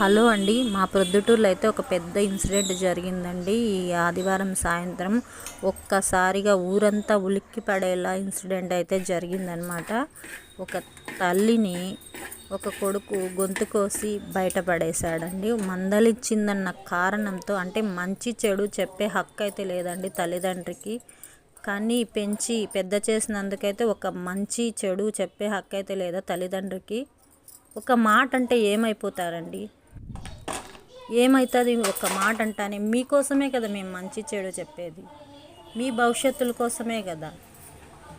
Hello అండి, మా ప్రొద్దుటూరులో అయితే ఒక పెద్ద ఇన్సిడెంట్ జరిగిందండి. ఈ ఆదివారం సాయంత్రం ఒక్కసారిగా ఊరంతా ఉలిక్కి పడేలా ఇన్సిడెంట్ అయితే జరిగిందనమాట. ఒక తల్లిని ఒక కొడుకు గొంతు కోసి బయటపడేశాడండి. మందలిచ్చిందన్న కారణంతో, అంటే మంచి చెడు చెప్పే హక్కు అయితే లేదండి తల్లిదండ్రికి, కానీ పెంచి పెద్ద చేసినందుకైతే ఒక మంచి చెడు చెప్పే హక్కు అయితే లేదా తల్లిదండ్రికి. ఒక మాట అంటే ఏమైపోతారండి? ఏమవుతుంది? ఒక మాట అంటానే మీకోసమే కదా మేము మంచి చెడు చెప్పేది, మీ భవిష్యత్తుల కోసమే కదా.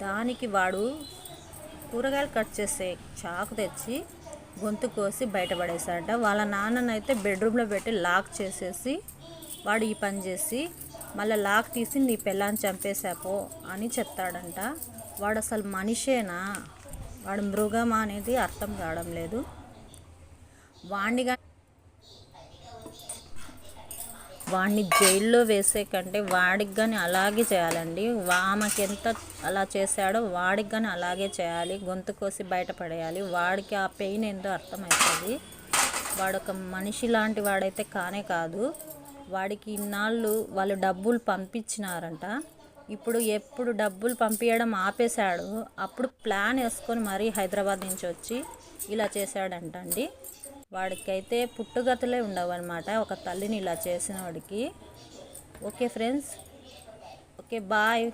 దానికి వాడు కూరగాయలు కట్ చేసే చాకు తెచ్చి గొంతు కోసి బయటపడేశాడట. వాళ్ళ నాన్ననైతే బెడ్రూమ్లో పెట్టి లాక్ చేసేసి, వాడు ఈ పని చేసి మళ్ళీ లాక్ తీసి నీ పిల్లాన్ని చంపేశాపో అని చెప్తాడంట. వాడు అసలు మనిషేనా, వాడు మృగమా అనేది అర్థం కావడం లేదు. వాడిని జైల్లో వేసే కంటే వాడికి కానీ అలాగే చేయాలండి. ఆమెకి ఎంత అలా చేశాడో వాడికి కానీ అలాగే చేయాలి, గొంతు కోసి బయటపడేయాలి. వాడికి ఆ పెయిన్ ఏందో అర్థమవుతుంది. వాడొక మనిషి లాంటి వాడైతే కానే కాదు. వాడికి ఇన్నాళ్ళు వాళ్ళు డబ్బులు పంపించినారంట. ఇప్పుడు ఎప్పుడు డబ్బులు పంపించడం ఆపేశాడు, అప్పుడు ప్లాన్ వేసుకొని మరీ హైదరాబాద్ నుంచి వచ్చి ఇలా చేశాడంట అండి. వాడికైతే పుట్టుగతులే ఉండవన్నమాట ఒక తల్లిని ఇలా చేసిన వాడికి. Okay friends, okay bye.